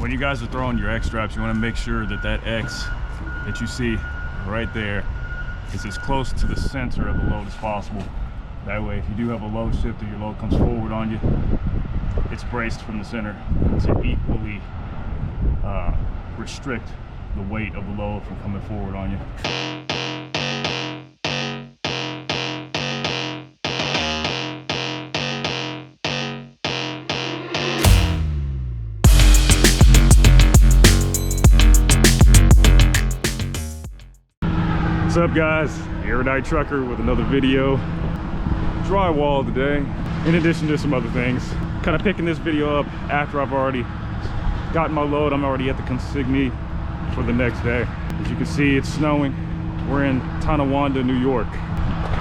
when you guys are throwing your X straps, you want to make sure that that X that you see right there is as close to the center of the load as possible. That way, if you do have a load shift or your load comes forward on you, it's braced from the center to equally restrict the weight of the load from coming forward on you. What's up, guys? Aerodite Trucker with another video. Drywall today, in addition to some other things. Kind of picking this video up after I've already gotten my load. I'm already at the consignee for the next day. As you can see, it's snowing. We're in Tonawanda, New York.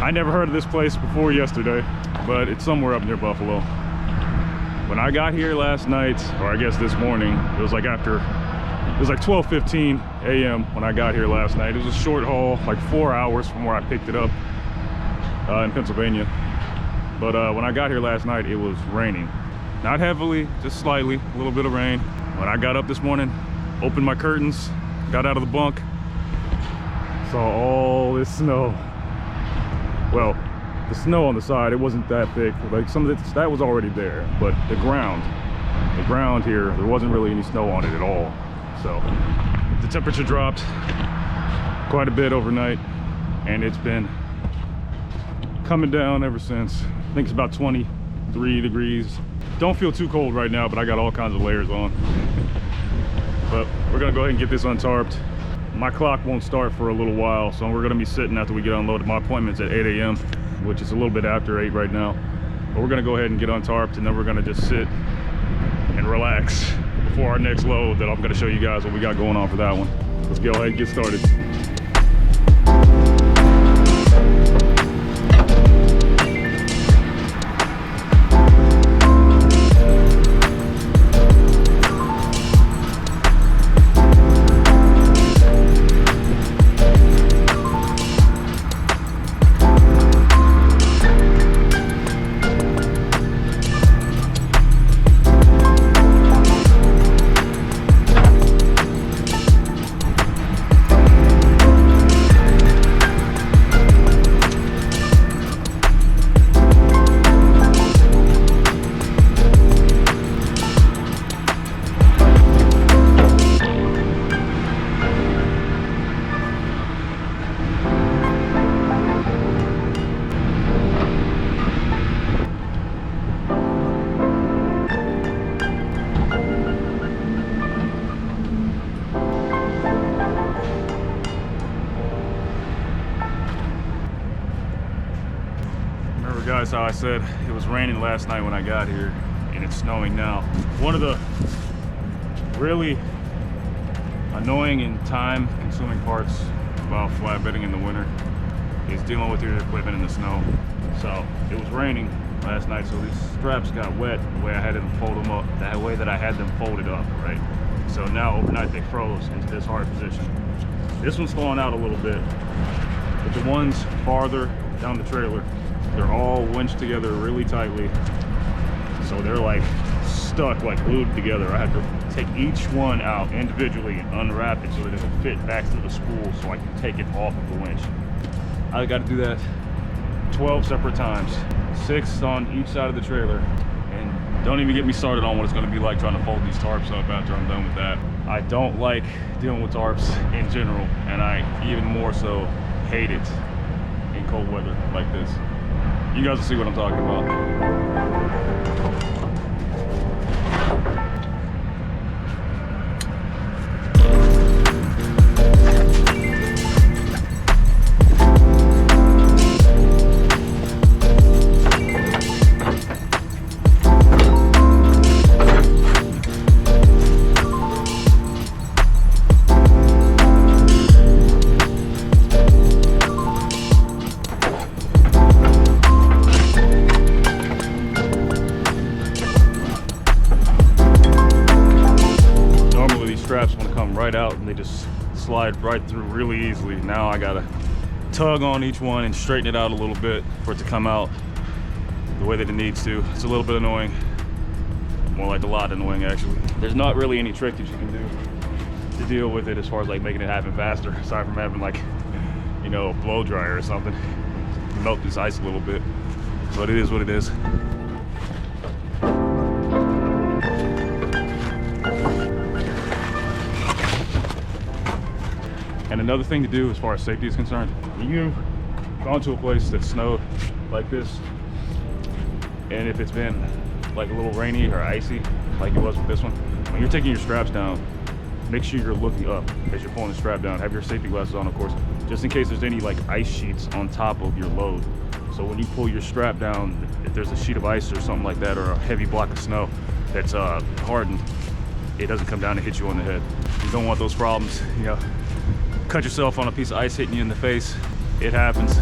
I never heard of this place before yesterday, but it's somewhere up near Buffalo. When I got here last night, or I guess this morning, it was like 12:15 a.m. when I got here last night. It was a short haul, like 4 hours from where I picked it up in Pennsylvania. But when I got here last night, it was raining. Not heavily, just slightly, a little bit of rain. When I got up this morning, opened my curtains, got out of the bunk, saw all this snow. Well, the snow on the side, it wasn't that thick. Like some of it, that was already there, but the ground here, there wasn't really any snow on it at all. So the temperature dropped quite a bit overnight, and it's been coming down ever since. I think it's about 23 degrees. Don't feel too cold right now, but I got all kinds of layers on. But we're gonna go ahead and get this untarped. My clock won't start for a little while, so we're gonna be sitting after we get unloaded. My appointment's at 8 a.m., which is a little bit after 8 right now. But we're gonna go ahead and get untarped, and then we're gonna just sit and relax before our next load that I'm gonna show you guys what we got going on for that one. Let's go ahead and get started. Guys, how I said it was raining last night when I got here, and it's snowing now. One of the really annoying and time-consuming parts about flatbedding in the winter is dealing with your equipment in the snow. So it was raining last night, so these straps got wet the way I had them fold them up, that way that I had them folded up, right? So now overnight they froze into this hard position. This one's falling out a little bit, but the ones farther down the trailer, they're all winched together really tightly, so they're like stuck, like glued together. I had to take each one out individually and unwrap it so that it would fit back to the spool so I can take it off of the winch. I got to do that 12 separate times, 6 on each side of the trailer. And don't even get me started on what it's going to be like trying to fold these tarps up after I'm done with that. I don't like dealing with tarps in general, and I even more so hate it in cold weather like this. You guys will see what I'm talking about. Right out, and they just slide right through really easily. Now I gotta tug on each one and straighten it out a little bit for it to come out the way that it needs to. It's a little bit annoying. more like a lot annoying actually. There's not really any trick that you can do to deal with it as far as like making it happen faster, aside from having like, you know, a blow dryer or something. Melt this ice a little bit, but it is what it is. And another thing to do as far as safety is concerned, when you've gone to a place that snowed like this, and if it's been like a little rainy or icy, like it was with this one, when you're taking your straps down, make sure you're looking up as you're pulling the strap down. Have your safety glasses on, of course, just in case there's any like ice sheets on top of your load. So when you pull your strap down, if there's a sheet of ice or something like that, or a heavy block of snow that's hardened, it doesn't come down and hit you on the head. You don't want those problems, you know. Cut yourself on a piece of ice hitting you in the face. It happens.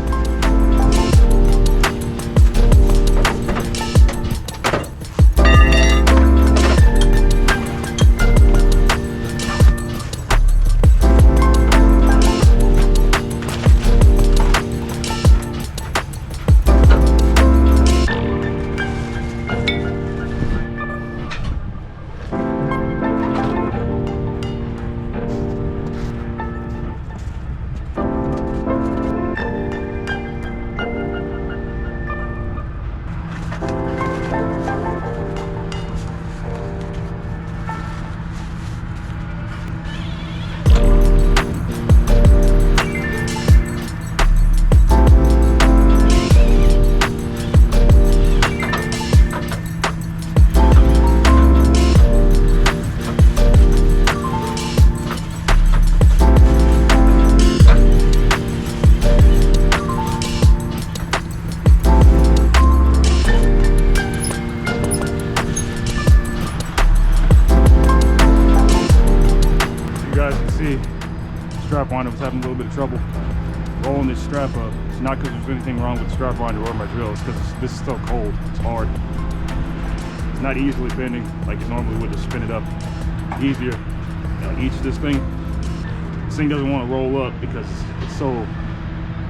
Strap winder was having a little bit of trouble rolling this strap up. It's not because there's anything wrong with the strap winder or my drill, it's because this is still cold, it's hard. It's not easily bending like it normally would to spin it up easier. On each of this thing doesn't want to roll up because it's so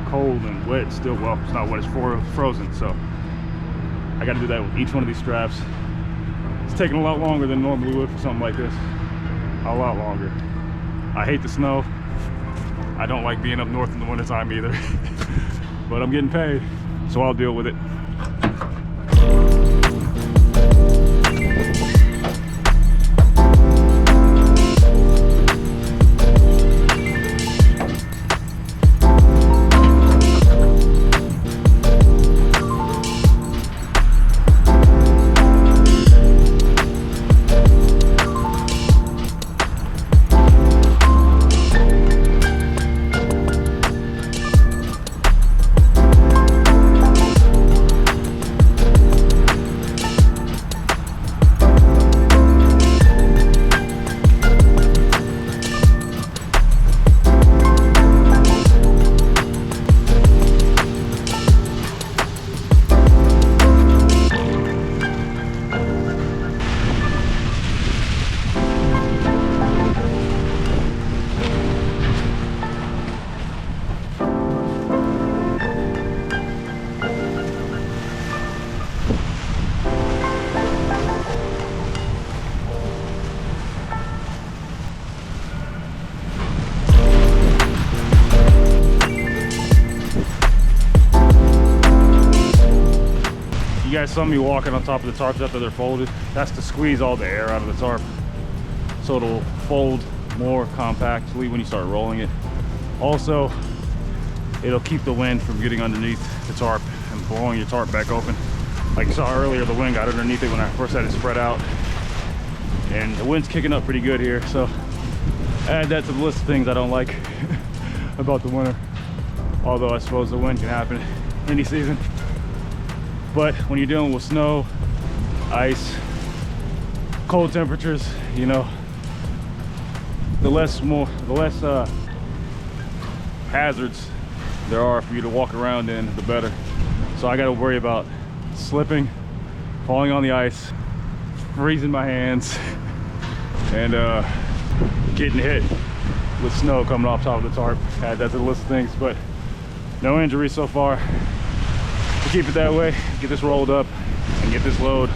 cold and wet still. Well, it's not wet, it's frozen, so I got to do that with each one of these straps. It's taking a lot longer than normally would for something like this. A lot longer. I hate the snow. I don't like being up north in the wintertime either. But I'm getting paid, so I'll deal with it. You guys saw me walking on top of the tarps after they're folded. That's to squeeze all the air out of the tarp, so it'll fold more compactly when you start rolling it. Also, it'll keep the wind from getting underneath the tarp and blowing your tarp back open. Like you saw earlier, the wind got underneath it when I first had it spread out, and the wind's kicking up pretty good here, so add that to the list of things I don't like about the winter. Although I suppose the wind can happen any season. But when you're dealing with snow, ice, cold temperatures, you know, the less hazards there are for you to walk around in, the better. So I got to worry about slipping, falling on the ice, freezing my hands, and getting hit with snow coming off top of the tarp. Add that to the list of things, but no injuries so far. To keep it that way, get this rolled up and get this load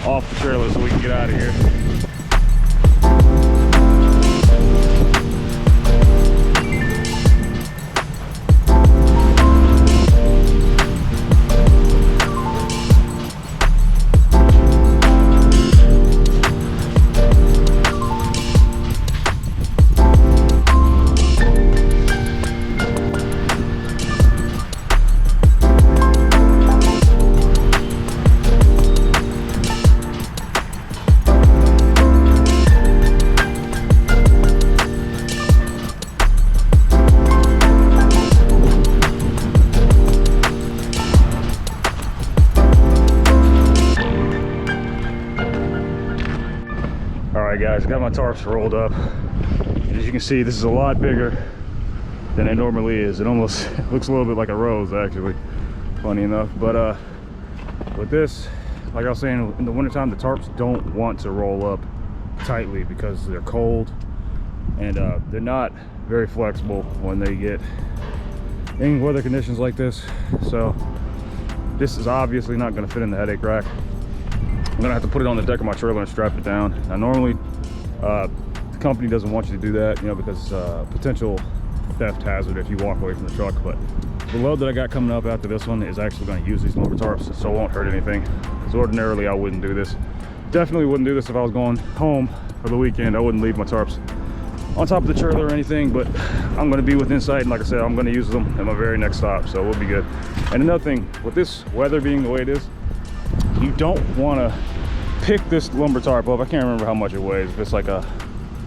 off the trailer so we can get out of here. Guys, got my tarps rolled up, and as you can see, this is a lot bigger than it normally is. It almost looks a little bit like a rose, actually, funny enough. But with this, like I was saying, in the wintertime, the tarps don't want to roll up tightly because they're cold, and they're not very flexible when they get in weather conditions like this. So this is obviously not going to fit in the headache rack. I'm gonna have to put it on the deck of my trailer and strap it down. Now normally the company doesn't want you to do that, you know, because potential theft hazard if you walk away from the truck. But the load that I got coming up after this one is actually going to use these lumber tarps, so it won't hurt anything. Because ordinarily I wouldn't do this. Definitely wouldn't do this if I was going home for the weekend. I wouldn't leave my tarps on top of the trailer or anything, but I'm going to be with inside, and like I said, I'm going to use them at my very next stop, so we'll be good. And another thing, with this weather being the way it is, you don't want to pick this lumber tarp up. I can't remember how much it weighs. If it's like a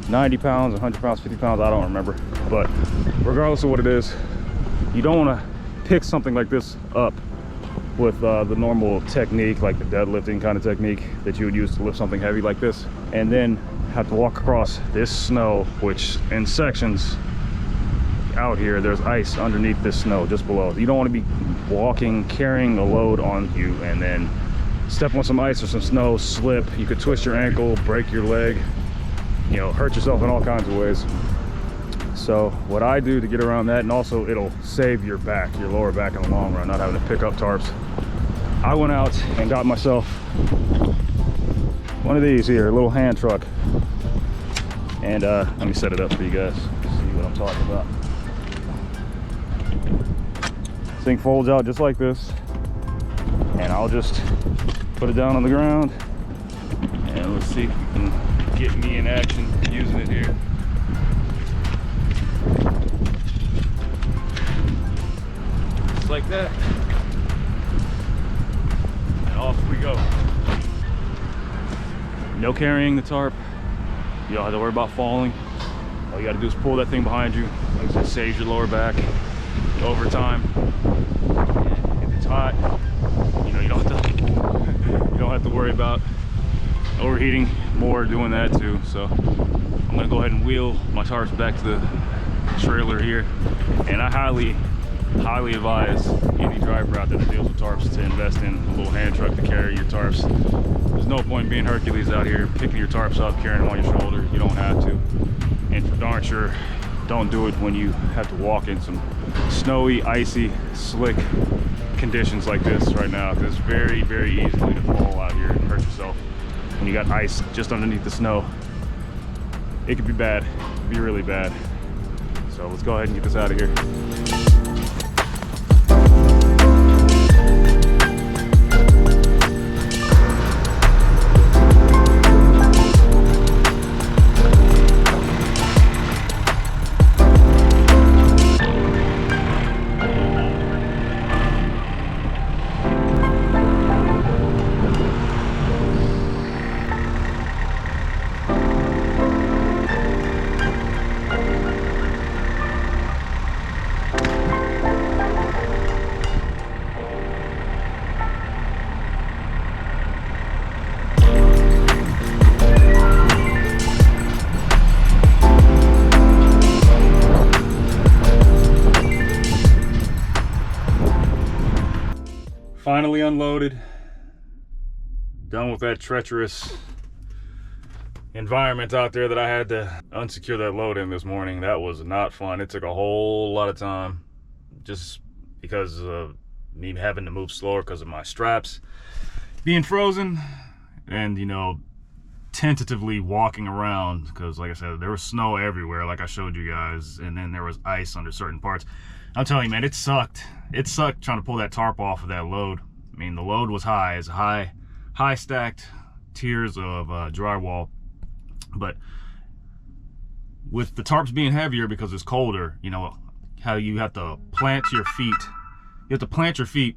90 pounds, 100 pounds, 50 pounds, I don't remember. But regardless of what it is, you don't want to pick something like this up with the normal technique, like the deadlifting kind of technique that you would use to lift something heavy like this, and then have to walk across this snow, which in sections out here, there's ice underneath this snow just below. You don't want to be walking, carrying a load on you, and then step on some ice or some snow, slip. You could twist your ankle, break your leg, you know, hurt yourself in all kinds of ways. So what I do to get around that, and also it'll save your back, your lower back in the long run, not having to pick up tarps, I went out and got myself one of these here, a little hand truck. And let me set it up for you guys, see what I'm talking about. This thing folds out just like this, and I'll just put it down on the ground, and let's see if we can get me in action using it here. Just like that, and off we go. No carrying the tarp. You don't have to worry about falling. All you got to do is pull that thing behind you. Like I said, saves your lower back over time. And if it's hot, you know, you don't have to worry about overheating more doing that too. So I'm gonna go ahead and wheel my tarps back to the trailer here, and I highly advise any driver out there that deals with tarps to invest in a little hand truck to carry your tarps. There's no point being Hercules out here picking your tarps up, carrying them on your shoulder. You don't have to. And for darn sure, don't do it when you have to walk in some snowy, icy, slick conditions like this right now, because it's very, very easy to fall out here and hurt yourself when you got ice just underneath the snow. It could be bad. It could be really bad. So let's go ahead and get this out of here. Finally unloaded, done with that treacherous environment out there that I had to unsecure that load in this morning. That was not fun. It took a whole lot of time just because of me having to move slower because of my straps being frozen and, you know, tentatively walking around, because like I said, there was snow everywhere, like I showed you guys, and then there was ice under certain parts. I'm telling you, man, it sucked. It sucked trying to pull that tarp off of that load. I mean, the load was high. It's high stacked tiers of drywall, but with the tarps being heavier because it's colder, you know how you have to plant your feet. You have to plant your feet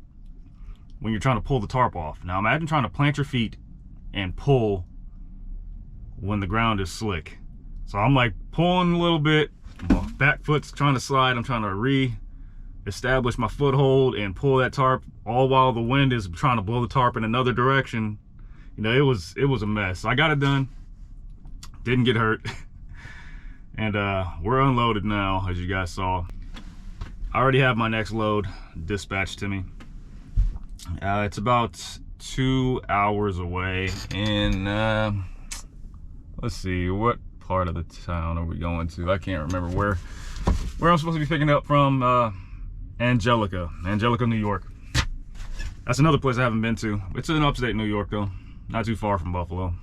when you're trying to pull the tarp off. Now imagine trying to plant your feet and pull when the ground is slick. So I'm like pulling a little bit, my back foot's trying to slide, I'm trying to re-establish my foothold and pull that tarp, all while the wind is trying to blow the tarp in another direction. You know, it was a mess. I got it done, didn't get hurt. And we're unloaded now, as you guys saw. I already have my next load dispatched to me. It's about 2 hours away in, let's see, what part of the town are we going to? I can't remember where I'm supposed to be picking up from. Angelica, New York. That's another place I haven't been to. It's in upstate New York though, not too far from Buffalo.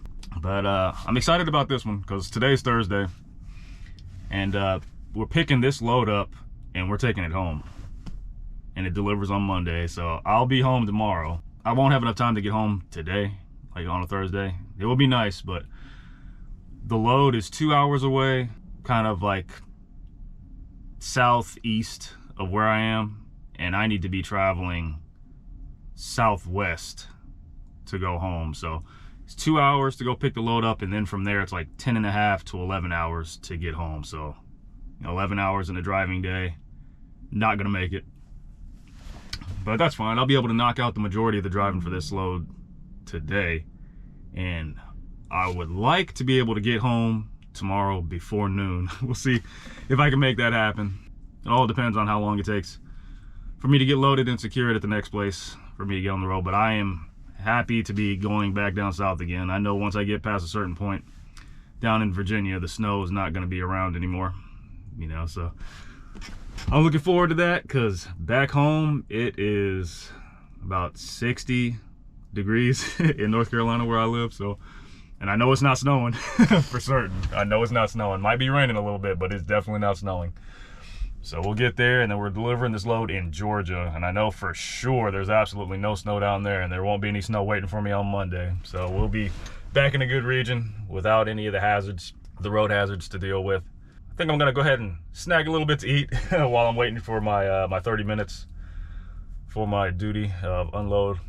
But I'm excited about this one because today's Thursday, and we're picking this load up and we're taking it home, and it delivers on Monday. So I'll be home tomorrow. I won't have enough time to get home today, like on a Thursday. It will be nice, but the load is 2 hours away, kind of like southeast of where I am, and I need to be traveling southwest to go home. So it's 2 hours to go pick the load up, and then from there it's like 10.5 to 11 hours to get home. So, you know, 11 hours in a driving day, not gonna make it, but that's fine. I'll be able to knock out the majority of the driving for this load today, and I would like to be able to get home tomorrow before noon. We'll see if I can make that happen. It all depends on how long it takes for me to get loaded and secured at the next place for me to get on the road. But I am happy to be going back down south again. I know once I get past a certain point down in Virginia, the snow is not going to be around anymore, you know, so I'm looking forward to that, because back home it is about 60 degrees in North Carolina where I live. So, and I know it's not snowing for certain. I know it's not snowing. Might be raining a little bit, but it's definitely not snowing. So we'll get there, and then we're delivering this load in Georgia, and I know for sure there's absolutely no snow down there, and there won't be any snow waiting for me on Monday. So we'll be back in a good region without any of the hazards, the road hazards to deal with. I think I'm gonna go ahead and snag a little bit to eat while I'm waiting for my my 30 minutes for my duty of unload,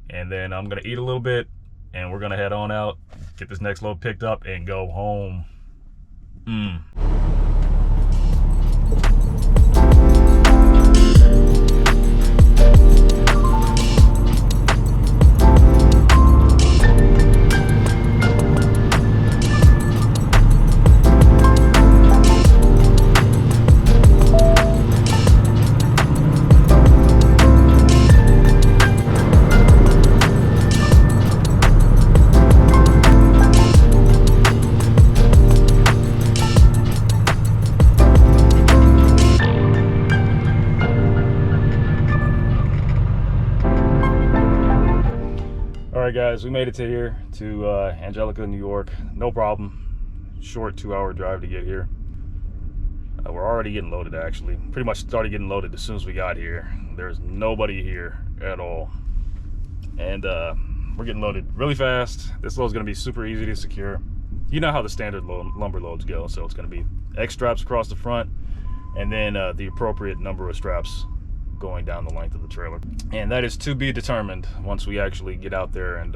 and then I'm gonna eat a little bit, and we're gonna head on out, get this next load picked up, and go home. Alright guys, we made it to here, to Angelica, New York. No problem. Short 2 hour drive to get here. We're already getting loaded, actually. Pretty much started getting loaded as soon as we got here. There's nobody here at all. And we're getting loaded really fast. This load's gonna be super easy to secure. You know how the standard lumber loads go, so it's gonna be X straps across the front, and then the appropriate number of straps going down the length of the trailer. And that is to be determined once we actually get out there and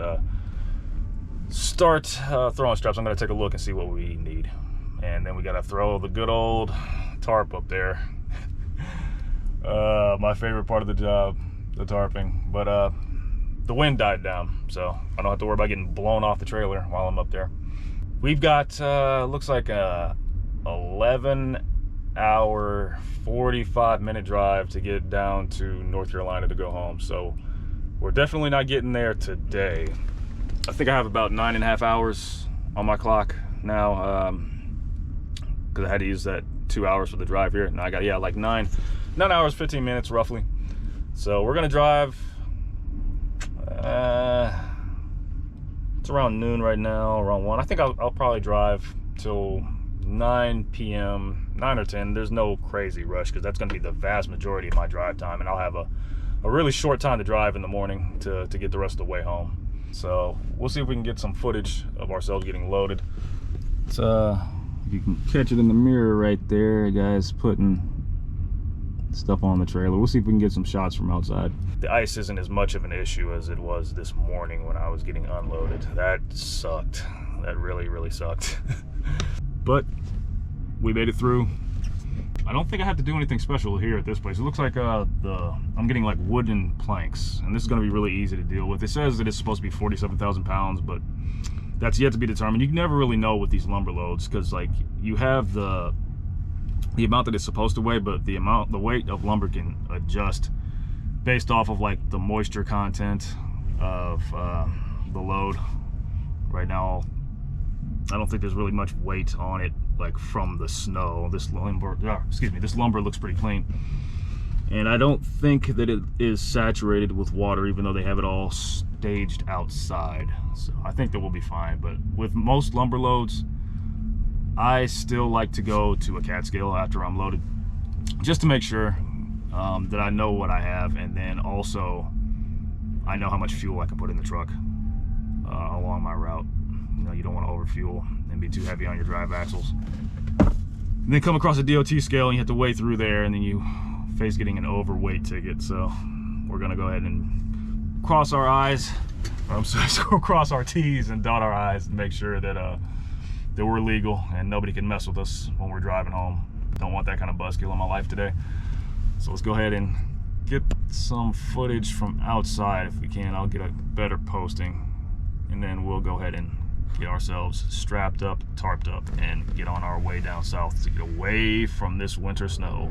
start throwing straps. I'm going to take a look and see what we need, and then we got to throw the good old tarp up there. My favorite part of the job, the tarping. But the wind died down, so I don't have to worry about getting blown off the trailer while I'm up there. We've got looks like a 11-hour 45-minute drive to get down to North Carolina to go home. So we're definitely not getting there today. I think I have about 9.5 hours on my clock now, because I had to use that 2 hours for the drive here. Now I got, yeah, like 9 hours 15 minutes roughly. So we're gonna drive It's around noon right now, around 1. I think I'll probably drive till 9 p.m., 9 or 10. There's no crazy rush because that's going to be the vast majority of my drive time, and I'll have a really short time to drive in the morning to get the rest of the way home. So we'll see if we can get some footage of ourselves getting loaded. It's you can catch it in the mirror right there, guys, putting stuff on the trailer. We'll see if we can get some shots from outside. The ice isn't as much of an issue as it was this morning when I was getting unloaded. That sucked. That really sucked. But we made it through. I don't think I have to do anything special here at this place. It looks like I'm getting like wooden planks, and this is going to be really easy to deal with. It says that it's supposed to be 47,000 pounds, but that's yet to be determined. You can never really know with these lumber loads because, like, you have the amount that it's supposed to weigh, but the weight of lumber can adjust based off of like the moisture content of the load. Right now, I don't think there's really much weight on it, like from the snow. This lumber looks pretty clean, and I don't think that it is saturated with water, even though they have it all staged outside. So I think that we'll be fine. But with most lumber loads, I still like to go to a cat scale after I'm loaded, just to make sure that I know what I have, and then also I know how much fuel I can put in the truck along my route. You know, you don't want to overfuel and be too heavy on your drive axles. And then come across a DOT scale and you have to weigh through there, and then you face getting an overweight ticket. So we're gonna go ahead and cross our I's, or I'm sorry, cross our T's and dot our I's and make sure that that we're legal and nobody can mess with us when we're driving home. Don't want that kind of buzzkill in my life today. So let's go ahead and get some footage from outside if we can. I'll get a better posting, and then we'll go ahead and get ourselves strapped up, tarped up, and get on our way down south to get away from this winter snow.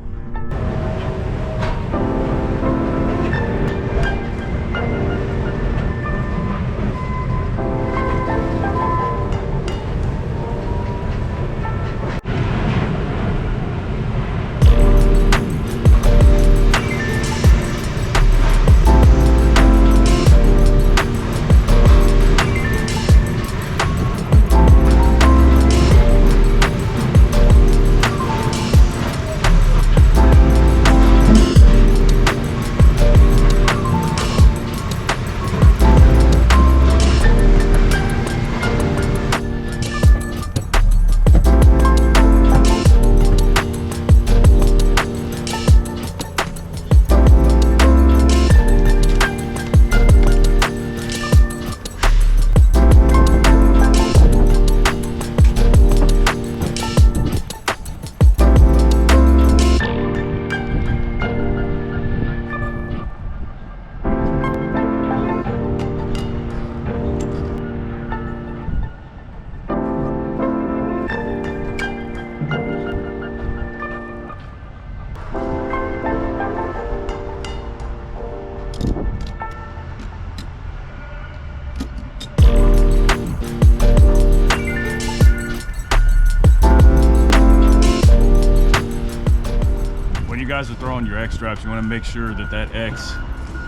Guys are throwing your X straps, you want to make sure that that X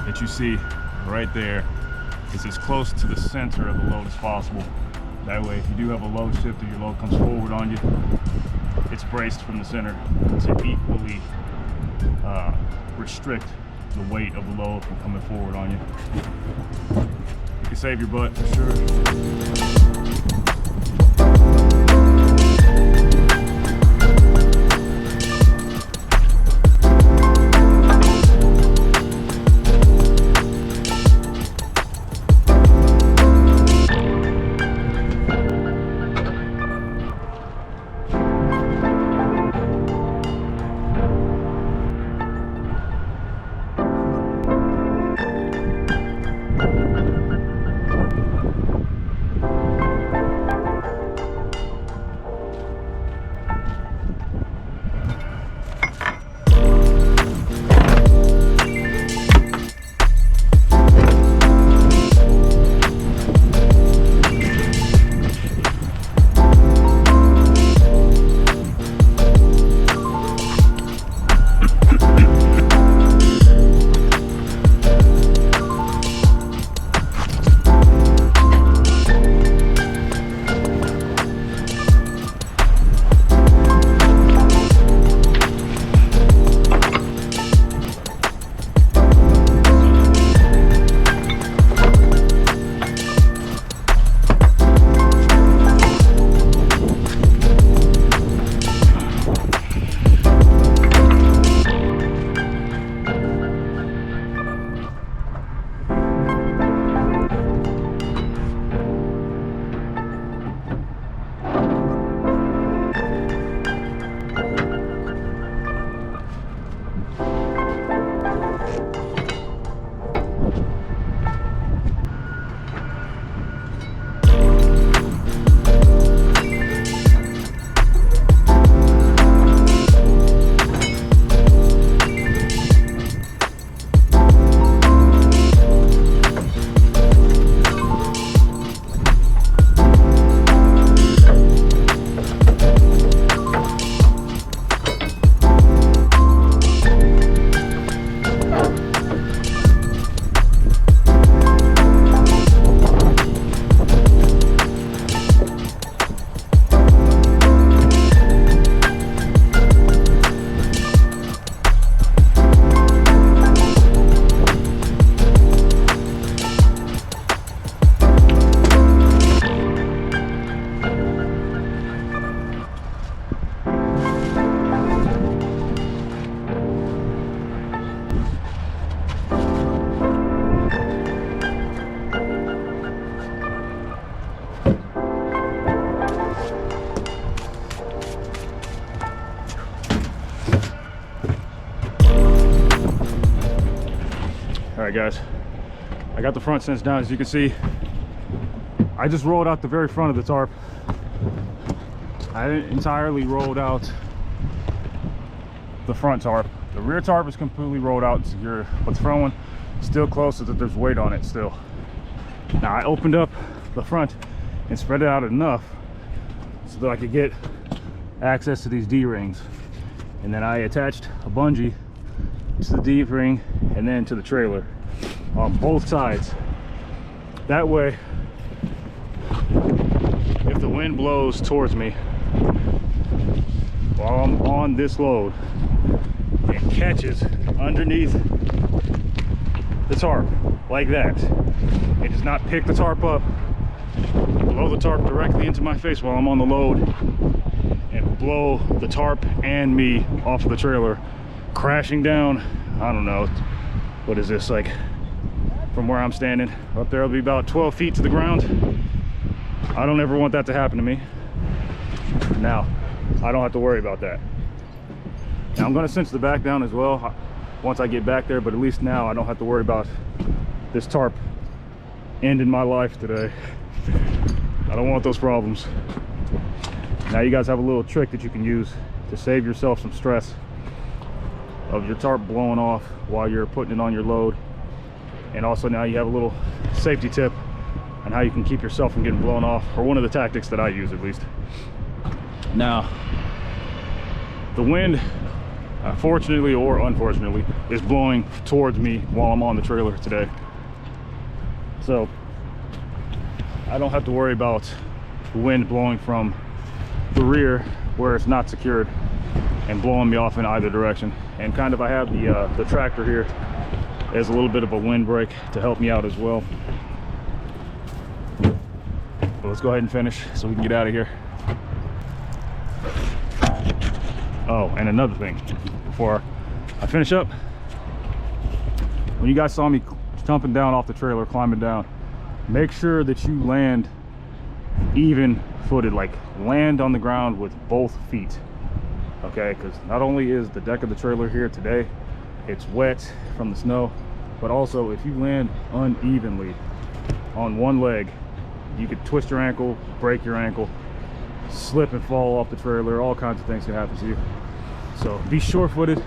that you see right there is as close to the center of the load as possible. That way, if you do have a load shift or your load comes forward on you, it's braced from the center to equally restrict the weight of the load from coming forward on you. You can save your butt for sure. right, guys, I got the front cinch down. As you can see, I just rolled out the very front of the tarp. I didn't entirely rolled out the front tarp. The rear tarp is completely rolled out and secure, but the front one still close so that there's weight on it still. Now I opened up the front and spread it out enough so that I could get access to these D-rings, and then I attached a bungee to the D-ring and then to the trailer on both sides. That way, if the wind blows towards me while I'm on this load, it catches underneath the tarp like that. It does not pick the tarp up, blow the tarp directly into my face while I'm on the load, and blow the tarp and me off of the trailer, crashing down. I don't know, what is this, like from where I'm standing up there, it'll be about 12 feet to the ground. I don't ever want that to happen to me. Now I don't have to worry about that. Now I'm going to cinch the back down as well once I get back there, but at least now I don't have to worry about this tarp ending my life today. I don't want those problems. Now you guys have a little trick that you can use to save yourself some stress of your tarp blowing off while you're putting it on your load. And also now you have a little safety tip on how you can keep yourself from getting blown off, or one of the tactics that I use at least. Now the wind, fortunately or unfortunately, is blowing towards me while I'm on the trailer today, so I don't have to worry about the wind blowing from the rear where it's not secured and blowing me off in either direction. And kind of I have the tractor here as a little bit of a windbreak to help me out as well. But let's go ahead and finish so we can get out of here. Oh, and another thing before I finish up, when you guys saw me jumping down off the trailer, climbing down, make sure that you land even footed, like land on the ground with both feet, okay? Because not only is the deck of the trailer here today, it's wet from the snow, but also if you land unevenly on one leg, you could twist your ankle, break your ankle, slip and fall off the trailer. All kinds of things can happen to you. So be sure-footed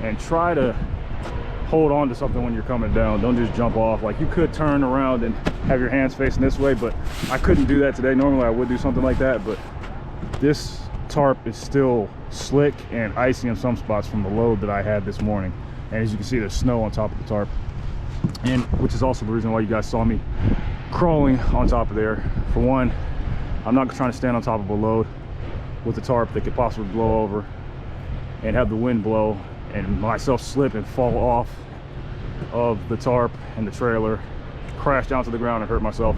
and try to hold on to something when you're coming down. Don't just jump off. Like, you could turn around and have your hands facing this way, but I couldn't do that today. Normally I would do something like that, but this tarp is still slick and icy in some spots from the load that I had this morning. And as you can see, there's snow on top of the tarp, and which is also the reason why you guys saw me crawling on top of there. For one, I'm not trying to stand on top of a load with the tarp that could possibly blow over and have the wind blow and myself slip and fall off of the tarp and the trailer, crash down to the ground and hurt myself.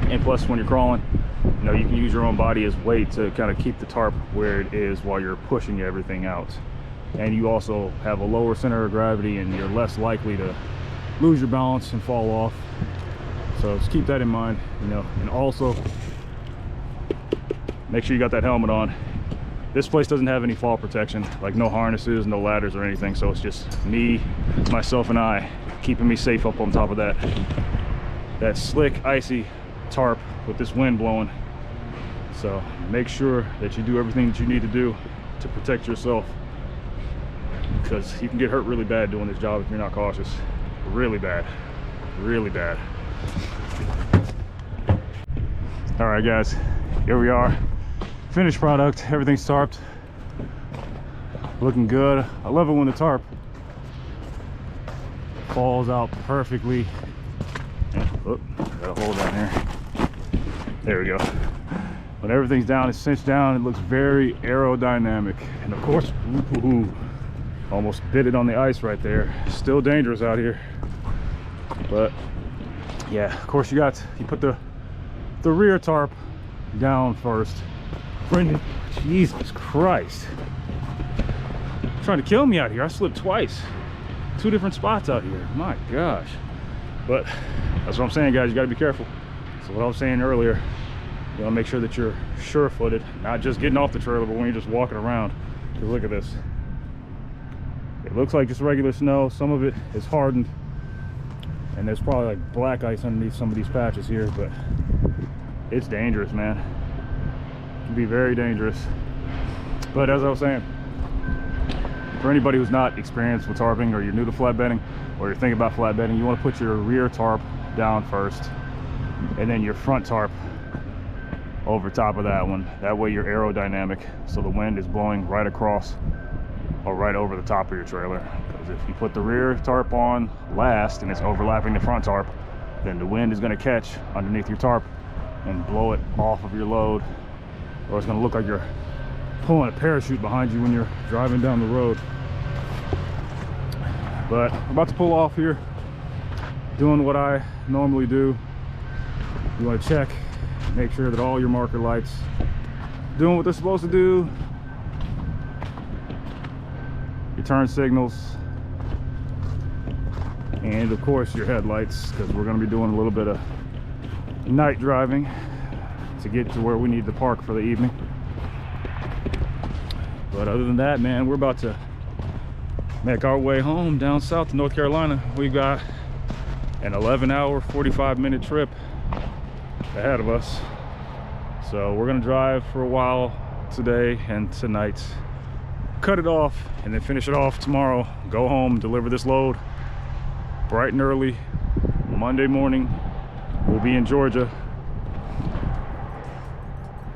And plus, when you're crawling, you know, you can use your own body as weight to kind of keep the tarp where it is while you're pushing everything out. And you also have a lower center of gravity and you're less likely to lose your balance and fall off. So just keep that in mind, you know. And also make sure you got that helmet on. This place doesn't have any fall protection, like no harnesses, no ladders or anything, so it's just me, myself and I, keeping me safe up on top of that slick, icy tarp with this wind blowing. So make sure that you do everything that you need to do to protect yourself, because you can get hurt really bad doing this job if you're not cautious. Really bad, really bad. All right, guys, here we are. Finished product, everything's tarped, looking good. I love it when the tarp falls out perfectly. Oh, got a hole down here. There we go. When everything's down, it's cinched down, it looks very aerodynamic. And of course, ooh, almost bit it on the ice right there. Still dangerous out here. But yeah, of course you put the rear tarp down first. Brendan, Jesus Christ. You're trying to kill me out here. I slipped twice. 2 different spots out here. My gosh. But that's what I'm saying, guys. You got to be careful. So what I was saying earlier, you know, make sure that you're sure-footed, not just getting off the trailer, but when you're just walking around. Because look at this. It looks like just regular snow. Some of it is hardened and there's probably like black ice underneath some of these patches here, but it's dangerous, man. It can be very dangerous. But as I was saying, for anybody who's not experienced with tarping, or you're new to flatbedding, or you're thinking about flatbedding, you want to put your rear tarp down first, and then your front tarp over top of that one. That way you're aerodynamic, so the wind is blowing right across or right over the top of your trailer. Because if you put the rear tarp on last and it's overlapping the front tarp, then the wind is going to catch underneath your tarp and blow it off of your load, or it's going to look like you're pulling a parachute behind you when you're driving down the road. But I'm about to pull off here, doing what I normally do. You want to check, make sure that all your marker lights doing what they're supposed to do, your turn signals, and of course your headlights, because we're going to be doing a little bit of night driving to get to where we need to park for the evening. But other than that, man, we're about to make our way home down south to North Carolina. We've got an 11-hour, 45-minute trip ahead of us. So we're gonna drive for a while today and tonight, cut it off, and then finish it off tomorrow. Go home, deliver this load bright and early Monday morning. We'll be in Georgia.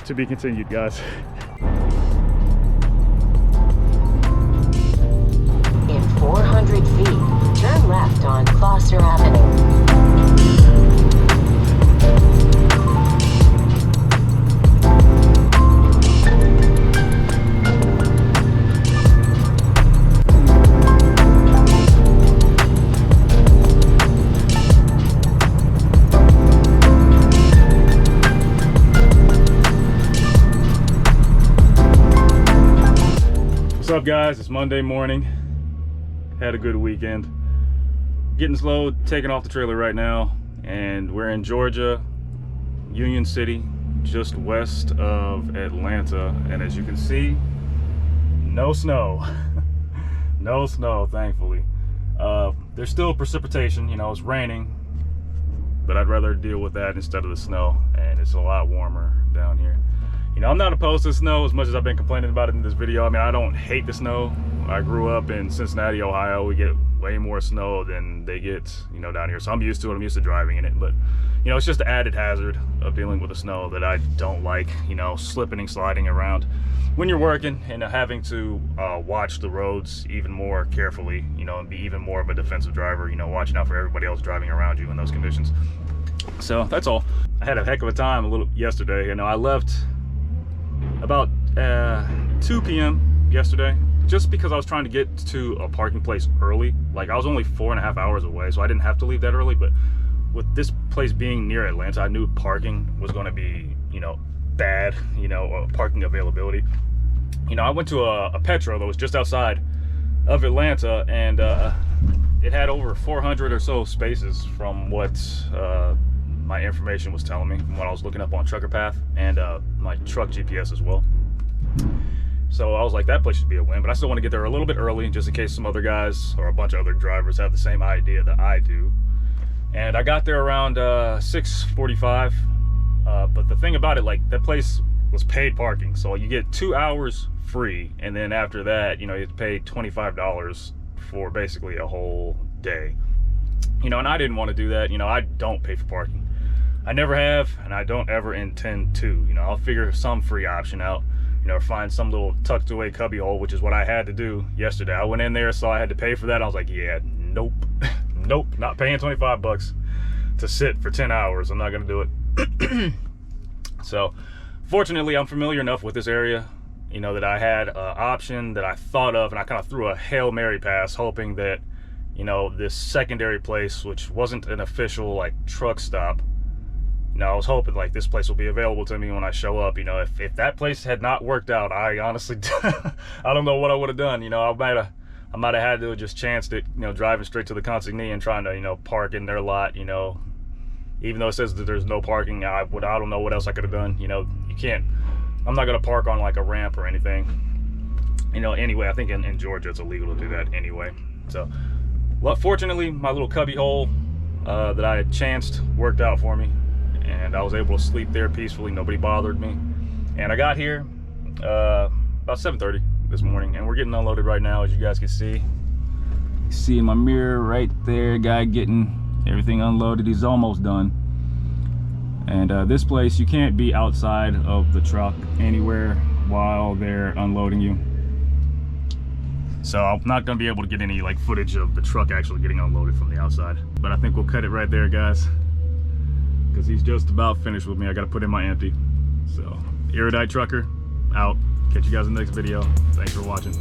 To be continued, guys. In 400 feet, turn left on Foster Avenue. What's up, guys? It's Monday morning. Had a good weekend. Getting this load taken off the trailer right now, and we're in Georgia, Union City, just west of Atlanta. And as you can see, no snow. No snow, thankfully. There's still precipitation, you know, it's raining, but I'd rather deal with that instead of the snow, and it's a lot warmer down here. You know, I'm not opposed to snow as much as I've been complaining about it in this video. I mean, I don't hate the snow. I grew up in Cincinnati, Ohio. We get way more snow than they get, you know, down here. So I'm used to it. I'm used to driving in it. But, you know, it's just the added hazard of dealing with the snow that I don't like, you know, slipping and sliding around when you're working, and having to watch the roads even more carefully, you know, and be even more of a defensive driver, you know, watching out for everybody else driving around you in those conditions. So that's all. I had a heck of a time yesterday. You know, I left about 2 p.m. yesterday, just because I was trying to get to a parking place early. Like, I was only 4.5 hours away, so I didn't have to leave that early. But with this place being near Atlanta, I knew parking was going to be, you know, bad, you know, parking availability. You know, I went to a Petro that was just outside of Atlanta, and it had over 400 or so spaces from what my information was telling me when I was looking up on Trucker Path, and my truck GPS as well. So I was like, that place should be a win, but I still want to get there a little bit early, just in case some other guys or a bunch of other drivers have the same idea that I do. And I got there around 6:45. But the thing about it, like, that place was paid parking, so you get 2 hours free, and then after that, you know, you have to pay $25 for basically a whole day. You know, and I didn't want to do that. You know, I don't pay for parking. I never have, and I don't ever intend to. You know, I'll figure some free option out, you know, or find some little tucked away cubby hole, which is what I had to do yesterday. I went in there, saw I had to pay for that. I was like, yeah, nope. Nope, not paying 25 bucks to sit for 10 hours. I'm not gonna do it. So fortunately, I'm familiar enough with this area, you know, that I had an option that I thought of, and I kind of threw a Hail Mary pass, hoping that, you know, this secondary place, which wasn't an official like truck stop, you know, I was hoping like this place will be available to me when I show up. You know, if that place had not worked out, I honestly I don't know what I would have done. You know, I might have had to have just chanced it, you know, driving straight to the consignee and trying to, you know, park in their lot, you know, even though it says that there's no parking. I don't know what else I could have done. You know, you can't, I'm not gonna park on like a ramp or anything, you know. Anyway, I think in Georgia it's illegal to do that anyway. So, well, fortunately, my little cubby hole that I had chanced worked out for me, and I was able to sleep there peacefully. Nobody bothered me, and I got here about 7:30 this morning, and we're getting unloaded right now, as you guys can see. You see in my mirror right there, guy getting everything unloaded. He's almost done. And this place, you can't be outside of the truck anywhere while they're unloading you. So I'm not gonna be able to get any like footage of the truck actually getting unloaded from the outside. But I think we'll cut it right there, guys, because he's just about finished with me. I gotta put in my empty. So, Erudite Trucker, out. Catch you guys in the next video. Thanks for watching.